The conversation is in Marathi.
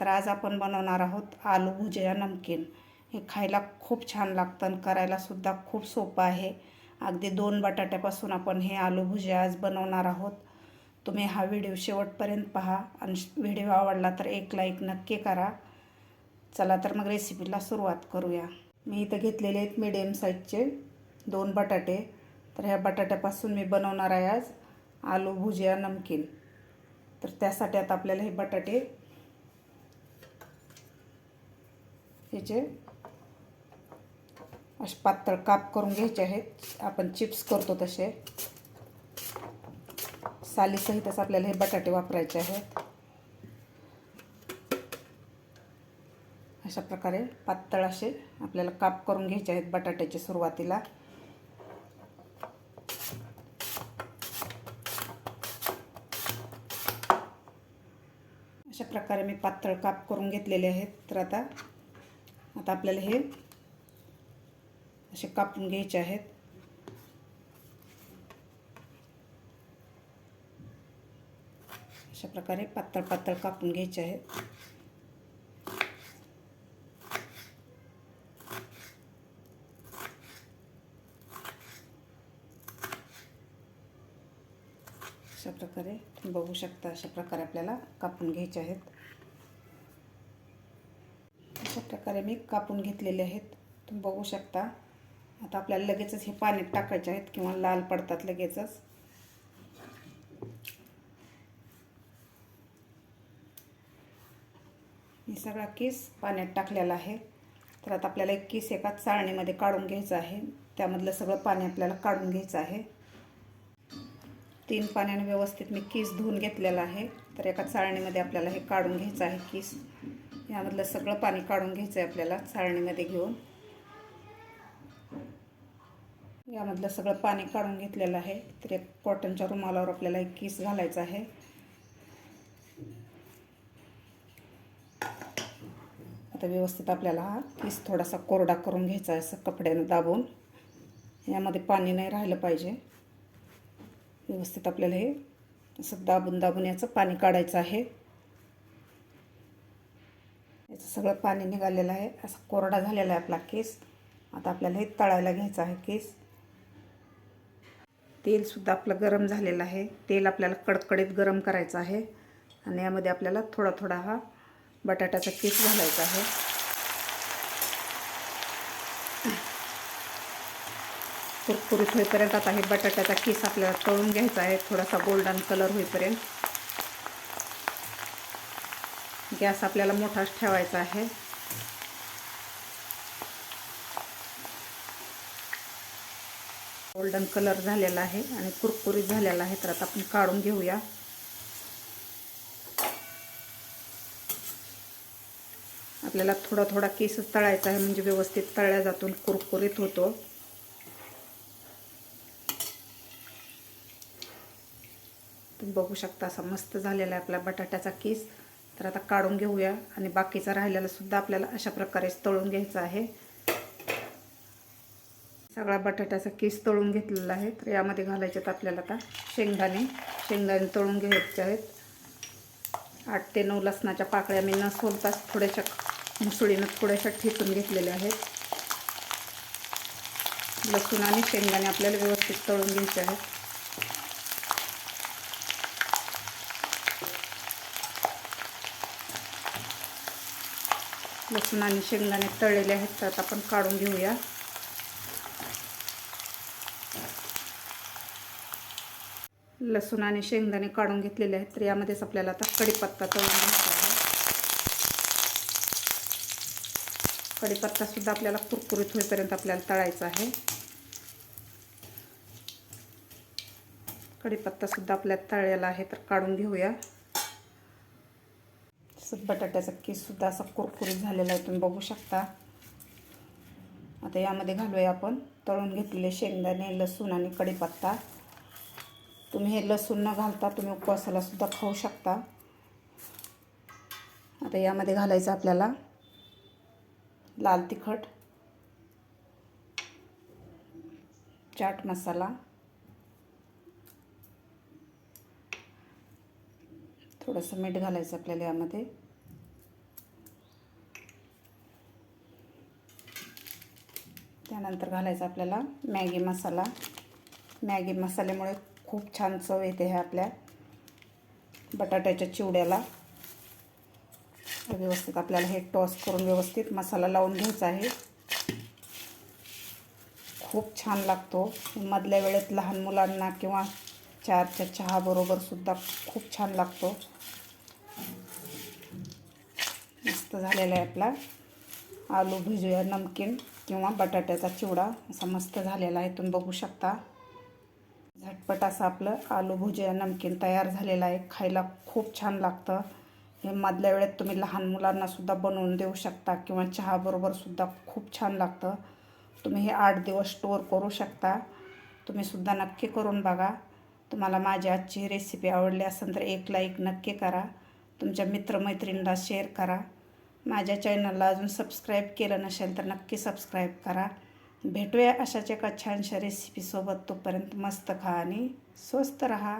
तर आज आपण बनवणार आहोत आलू भुजिया नमकीन। हे खायला खूप छान लागतं आणि करायलासुद्धा खूप सोपं आहे। अगदी 2 बटाट्यापासून आपण हे आलू भुजिया आज बनवणार आहोत। तुम्ही हा व्हिडिओ शेवटपर्यंत पहा आणि व्हिडिओ आवडला तर एक लाईक नक्की करा। चला तर मग रेसिपीला सुरुवात करूया। मी इथं घेतलेले आहेत मीडियम साईजचे 2 बटाटे। तर ह्या बटाट्यापासून मी बनवणार आहे आज आलू भुजिया नमकीन। तर त्यासाठी आता आपल्याला हे बटाटे ह्याचे असे पातळ काप करून घ्यायचे आहेत। आपण चिप्स करतो तसे सालीसहितच आपल्याला हे बटाटे वापरायचे आहेत। अशा प्रकारे पातळ असे आपल्याला काप करून घ्यायचे आहेत बटाट्याचे सुरुवातीला। अशा प्रकारे मी पातळ काप करून घेतलेले आहेत। तर आता आपल्याला हे असे कापून घ्यायचे आहेत। अशा प्रकारे पातळ पातळ कापून घ्यायचे आहेत। अशा प्रकारे तुम्ही बघू शकता, अशा प्रकारे आपल्याला कापून घ्यायचे आहेत। अशा प्रकारे मी कापून घेतलेले आहेत, तुम्ही बघू शकता। आता आपल्याला लगेचच हे पाण्यात टाकायचे आहेत किंवा लाल पडतात लगेचच। मी सगळा किस पाण्यात टाकलेला आहे। तर आता आपल्याला एक किस एका चाळणीमध्ये काढून घ्यायचा आहे। त्यामधलं सगळं पाणी आपल्याला काढून घ्यायचं आहे। 3 पाण्याने व्यवस्थित मी किस धुवून घेतलेला आहे। तर एका चाळणीमध्ये आपल्याला हे काढून घ्यायचं आहे किस। यामधलं सगळं पाणी काढून घ्यायचं आहे आपल्याला चाळणीमध्ये घेऊन। यामधलं सगळं पाणी काढून घेतलेलं आहे। तर एक कॉटनच्या रुमालावर आपल्याला एक किस घालायचा आहे। आता व्यवस्थित आपल्याला हा किस थोडासा कोरडा करून घ्यायचा आहे, असं कपड्याने दाबून। यामध्ये पाणी नाही राहिलं पाहिजे। व्यवस्थित आपल्याला हे असं दाबून दाबून याचं पाणी काढायचं आहे। याचं सगळं पाणी निघालेलं आहे, असा कोरडा झालेला आहे आपला केस। आता आपल्याला हे तळायला घ्यायचं आहे केस। तेलसुद्धा आपलं गरम झालेलं आहे। तेल आपल्याला कडकडीत गरम करायचं आहे आणि यामध्ये आपल्याला थोडा थोडा हा बटाट्याचा किस घालायचा आहे। कुरकुरीत होईपर्यंत आता हे बटाट्याचा किस आपल्याला तळून घ्यायचा आहे, थोडासा गोल्डन कलर होईपर्यंत। गॅस आपल्याला मोठाच ठेवायचा आहे। गोल्डन कलर झालेला आहे आणि कुरकुरीत झालेला आहे। तर आता आपण काढून घेऊया। आपल्याला थोडा थोडा केस तळायचा आहे, म्हणजे व्यवस्थित तळल्या जातून कुरकुरीत होतो। तुम्ही बघू शकता, असा मस्त झालेला आहे आपला बटाट्याचा केस। तर आता काढून घेऊया आणि बाकीचा राहिलेला सुद्धा आपल्याला अशा प्रकारे तळून घ्यायचा आहे। सगळा बटाट्याचा केस तळून घेतलेला आहे। तर यामध्ये घालायचे आपल्याला आता शेंगदाणे तळून घ्यायचे आहेत। 8 ते 9 लसणाच्या पाकळ्या मी न सोलताच थोड्याशा मुसळीनं थोड्याशा ठेचून घेतलेल्या आहेत। लसूण आणि शेंगदाणे आपल्याला व्यवस्थित तळून घ्यायचे आहेत। लसूण आणि शेंगदाणे तळलेले आहेत, तर आता आपण काढून घेऊया। लसूण आणि शेंगदाणे काढून घेतलेले आहेत। तर यामध्येच आपल्याला आता कढीपत्ता तळून घ्यायचा आहे। कढीपत्ता सुद्धा आपल्याला कुरकुरीत होईपर्यंत आपल्याला तळायचा आहे। कढीपत्ता सुद्धा आपल्याला तळलेला आहे, तर काढून घेऊया। बटाट्याचा केस सुद्धा असा कुरकुरीत झालेला आहे, तुम्ही बघू शकता। आता यामध्ये घालूया आपण तळून घेतलेले शेंगदाणे, लसूण आणि कढीपत्ता। तुम्ही हे लसूण न घालता तुम्ही उपवासाला सुद्धा खाऊ शकता। आता यामध्ये घालायचं आपल्याला लाल तिखट, चाट मसाला, थोडंसं मीठ घालायचं आपल्याला यामध्ये। ह्यानंतर घालायचा आपल्याला मॅगी मसाला. मॅगी मसाल्यामुळे खूप छान चव येते हे आपल्या बटाट्याच्या चिवड्याला. व्यवस्थित आपल्याला हे टॉस करून व्यवस्थित मसाला लावून घ्यायचा आहे. खूप छान लागतो. मधल्या वेळेत लहान मुलांना किंवा चारच्या चहाबरोबर सुद्धा खूप छान लागतो. मस्त झालेला आहे आपला आलू भुजिया नमकीन किंवा बटाट्याचा चिवडा. असा मस्त झालेला आहे, तुम्ही बघू शकता. झटपट असं आपलं आलू भुजिया नमकीन तयार झालेलं आहे. खायला खूप छान लागतं. हे मधल्या वेळेत तुम्ही लहान मुलांनासुद्धा बनवून देऊ शकता किंवा चहाबरोबरसुद्धा खूप छान लागतं. तुम्ही हे 8 दिवस स्टोअर करू शकता. तुम्हीसुद्धा नक्की करून बघा. तुम्हाला माझी आजची रेसिपी आवडली असेल तर एक लाईक नक्की करा. तुमच्या मित्रमैत्रिणींना शेअर करा. माझ्या चॅनलला अजून सबस्क्राईब केलं नसेल तर नक्की सबस्क्राईब करा. भेटूया अशाच एका छानशा रेसिपीसोबत. तोपर्यंत मस्त खा आणि स्वस्त रहा.